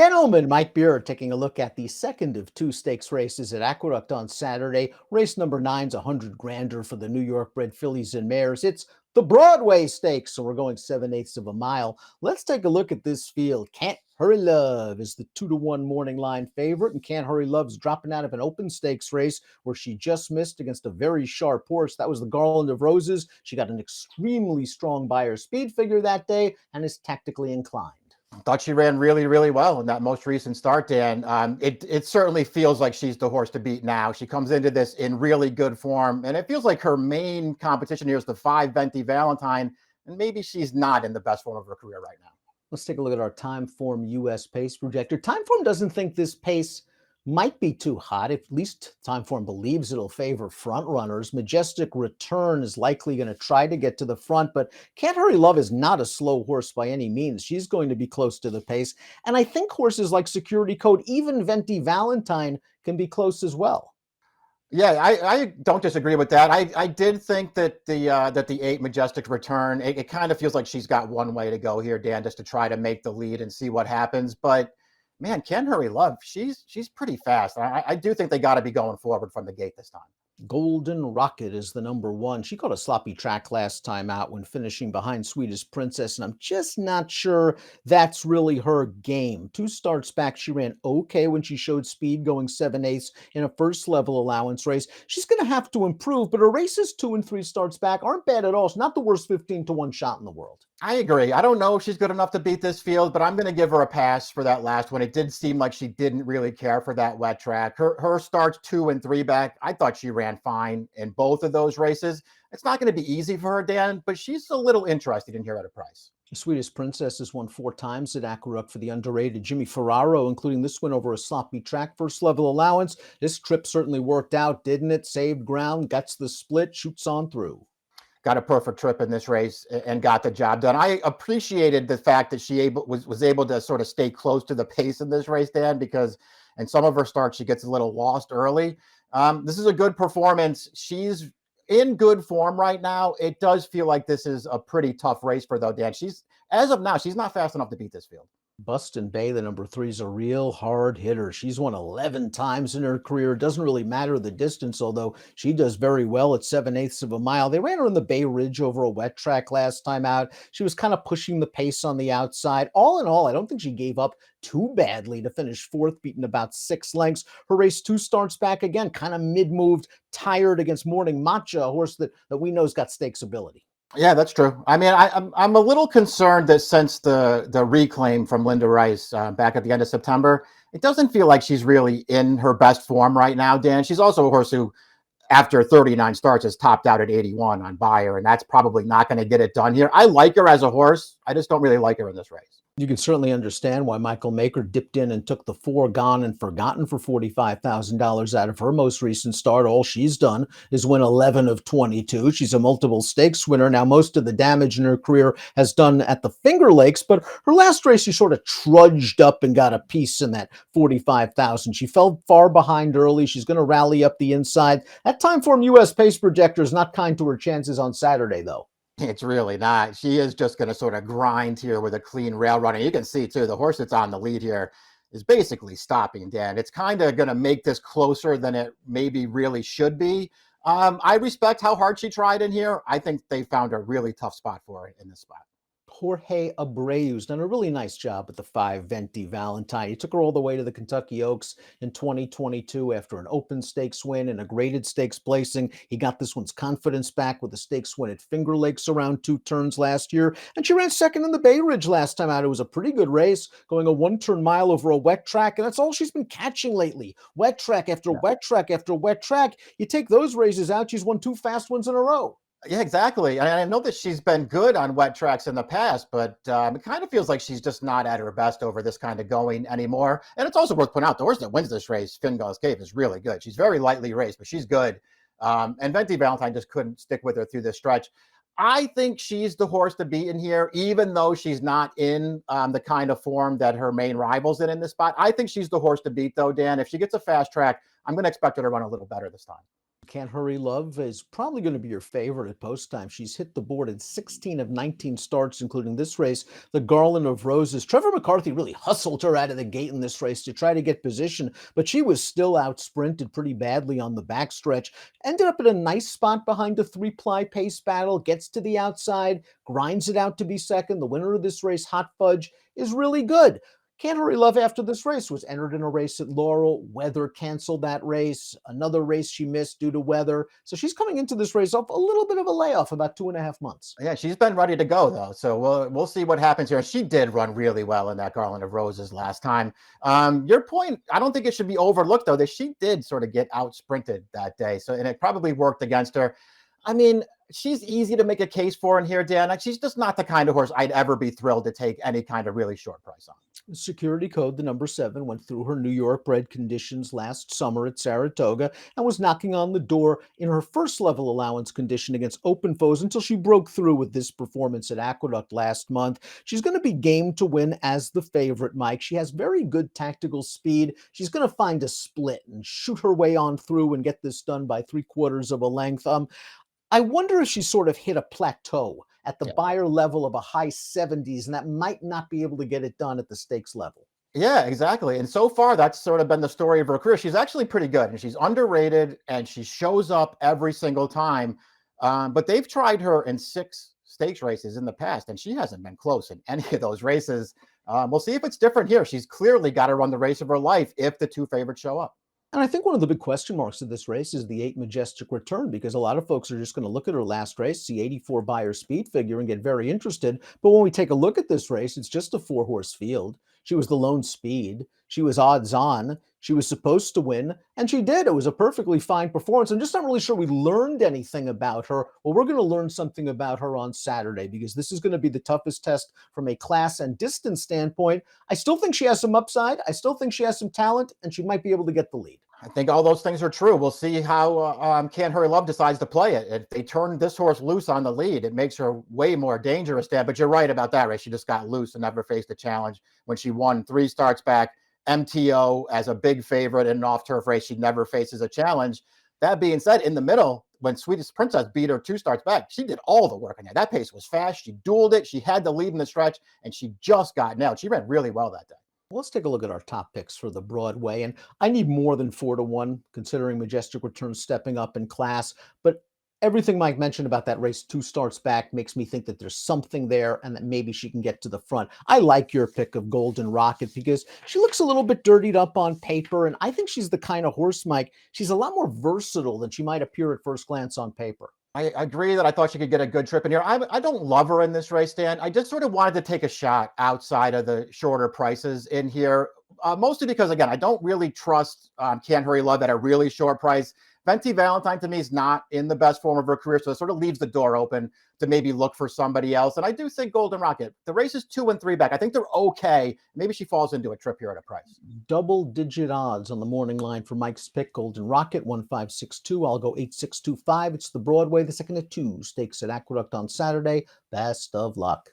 Dan Illman, Mike Beer, taking a look at the second of two stakes races at Aqueduct on Saturday. Race number nine's 100 grander for the New York bred fillies and mares. It's the Broadway Stakes, so we're going 7/8 of a mile. Let's take a look at this field. Can't Hurry Love is the 2-1 morning line favorite, and Can't Hurry Love's dropping out of an open stakes race where she just missed against a very sharp horse. That was the Garland of Roses. She got an extremely strong buyer speed figure that day and is tactically inclined. Thought she ran really, really well in that most recent start, Dan. It certainly feels like she's the horse to beat now. She comes into this in really good form, and it feels like her main competition here is the 5 Venti Valentine, and maybe she's not in the best form of her career right now. Let's take a look at our Time Form US pace projector. Time Form doesn't think this pace might be too hot. At least Time Form believes it'll favor front runners. Majestic Return is likely going to try to get to the front, but Can't Hurry Love is not a slow horse by any means. She's going to be close to the pace. And I think horses like Security Code, even Venti Valentine, can be close as well. Yeah, I don't disagree with that. I did think that the 8 Majestic Return, it kind of feels like she's got one way to go here, Dan, just to try to make the lead and see what happens. But man, Can't Hurry Love, she's pretty fast. I do think they got to be going forward from the gate this time. Golden Rocket is the number one. She caught a sloppy track last time out when finishing behind Sweetest Princess, and I'm just not sure that's really her game. 2 starts back, she ran okay when she showed speed going 7/8 in a first level allowance race. She's going to have to improve, but her races 2 and 3 starts back aren't bad at all. She's not the worst 15-1 shot in the world. I agree. I don't know if she's good enough to beat this field, but I'm going to give her a pass for that last one. It did seem like she didn't really care for that wet track. Her starts 2 and 3 back, I thought she ran fine in both of those races. It's not going to be easy for her, Dan, but she's a little interested in here at a price. Sweetest Princess has won 4 times at Aqueduct for the underrated Jimmy Ferraro, including this win over a sloppy track. First level allowance. This trip certainly worked out, didn't it? Saved ground, gets the split, shoots on through. Got a perfect trip in this race and got the job done. I appreciated the fact that she was able to sort of stay close to the pace in this race, Dan, because in some of her starts, she gets a little lost early. This is a good performance. She's in good form right now. It does feel like this is a pretty tough race for her, though, Dan. As of now, she's not fast enough to beat this field. Bustin' Bay, the number 3, is a real hard hitter. She's won 11 times in her career. It doesn't really matter the distance, although she does very well at 7/8 of a mile. They ran her in the Bay Ridge over a wet track last time out. She was kind of pushing the pace on the outside. All in all, I don't think she gave up too badly to finish 4th, beaten about 6 lengths. Her race 2 starts back again, kind of mid-moved, tired against Morning Matcha, a horse that we know's got stakes ability. Yeah, that's true. I mean, I'm a little concerned that since the reclaim from Linda Rice back at the end of September, it doesn't feel like she's really in her best form right now, Dan. She's also a horse who, after 39 starts, has topped out at 81 on Bayer, and that's probably not going to get it done here. I like her as a horse. I just don't really like her in this race. You can certainly understand why Michael Maker dipped in and took the 4 Gone and Forgotten for $45,000 out of her most recent start. All she's done is win 11 of 22. She's a multiple stakes winner. Now, most of the damage in her career has done at the Finger Lakes, but her last race, she sort of trudged up and got a piece in that 45,000. She fell far behind early. She's going to rally up the inside. That Time Form US pace projector is not kind to her chances on Saturday, though. It's really not. She is just going to sort of grind here with a clean rail running. You can see, too, the horse that's on the lead here is basically stopping, Dan. It's kind of going to make this closer than it maybe really should be. I respect how hard she tried in here. I think they found a really tough spot for her in this spot. Jorge Abreu's done a really nice job with the 5 Venti Valentine. He took her all the way to the Kentucky Oaks in 2022 after an open stakes win and a graded stakes placing. He got this one's confidence back with a stakes win at Finger Lakes around 2 turns last year. And she ran second in the Bay Ridge last time out. It was a pretty good race, going a 1-turn mile over a wet track. And that's all she's been catching lately. Wet track after wet track after wet track. You take those races out, she's won 2 fast ones in a row. Yeah, exactly. And I know that she's been good on wet tracks in the past, but it kind of feels like she's just not at her best over this kind of going anymore. And it's also worth pointing out, the horse that wins this race, Fingal's Cave, is really good. She's very lightly raced, but she's good. And Venti Valentine just couldn't stick with her through this stretch. I think she's the horse to beat in here, even though she's not in the kind of form that her main rival's in this spot. I think she's the horse to beat, though, Dan. If she gets a fast track, I'm going to expect her to run a little better this time. Can't Hurry Love is probably going to be your favorite at post time. She's hit the board in 16 of 19 starts, including this race, the Garland of Roses. Trevor McCarthy really hustled her out of the gate in this race to try to get position, but she was still out sprinted pretty badly on the backstretch. Ended up in a nice spot behind a three-ply pace battle, gets to the outside, grinds it out to be second. The winner of this race, Hot Fudge, is really good. Can't Hurry Love after this race was entered in a race at Laurel. Weather canceled that race. Another race she missed due to weather. So she's coming into this race off a little bit of a layoff, about 2.5 months. Yeah, she's been ready to go though, so we'll see what happens here. She did run really well in that Garland of Roses last time. Your point, I don't think it should be overlooked though that she did sort of get out sprinted that day, so and it probably worked against her. I mean, she's easy to make a case for in here, Dan. Like, she's just not the kind of horse I'd ever be thrilled to take any kind of really short price on. Security code, the number 7, went through her New York bred conditions last summer at Saratoga and was knocking on the door in her first level allowance condition against open foes until she broke through with this performance at Aqueduct last month. She's going to be game to win as the favorite, Mike. She has very good tactical speed. She's going to find a split and shoot her way on through and get this done by 3/4 of a length. I wonder if she sort of hit a plateau at the Yeah. buyer level of a high 70s, and that might not be able to get it done at the stakes level. Yeah, exactly. And so far, that's sort of been the story of her career. She's actually pretty good, and she's underrated, and she shows up every single time. But they've tried her in 6 stakes races in the past, and she hasn't been close in any of those races. We'll see if it's different here. She's clearly got to run the race of her life if the 2 favorites show up. And I think one of the big question marks of this race is the 8 Majestic Return, because a lot of folks are just going to look at her last race, see 84 buyer speed figure, and get very interested. But when we take a look at this race, it's just a 4-horse field. She was the lone speed. She was odds on. She was supposed to win, and she did. It was a perfectly fine performance. I'm just not really sure we learned anything about her. Well, we're going to learn something about her on Saturday, because this is going to be the toughest test from a class and distance standpoint. I still think she has some upside. I still think she has some talent, and she might be able to get the lead. I think all those things are true. We'll see how Can't Hurry Love decides to play it. If they turn this horse loose on the lead, it makes her way more dangerous, Dan. But you're right about that race. She just got loose and never faced a challenge. When she won 3 starts back, MTO as a big favorite in an off-turf race, she never faces a challenge. That being said, in the middle, when Sweetest Princess beat her 2 starts back, she did all the work in there. That pace was fast. She dueled it. She had the lead in the stretch, and she just got nailed. She ran really well that day. Let's take a look at our top picks for the Broadway. And I need more than 4-1, considering Majestic Return stepping up in class. But everything Mike mentioned about that race 2 starts back makes me think that there's something there and that maybe she can get to the front. I like your pick of Golden Rocket because she looks a little bit dirtied up on paper. And I think she's the kind of horse, Mike, she's a lot more versatile than she might appear at first glance on paper. I agree that I thought she could get a good trip in here. I don't love her in this race, Dan. I just sort of wanted to take a shot outside of the shorter prices in here, mostly because, again, I don't really trust Can't Hurry Love at a really short price. Venti Valentine, to me, is not in the best form of her career, so it sort of leaves the door open to maybe look for somebody else. And I do think Golden Rocket, the race is 2 and 3 back. I think they're okay. Maybe she falls into a trip here at a price. Double-digit odds on the morning line for Mike's pick. Golden Rocket 1562. I'll go 8625. It's the Broadway, the second of 2 stakes at Aqueduct on Saturday. Best of luck.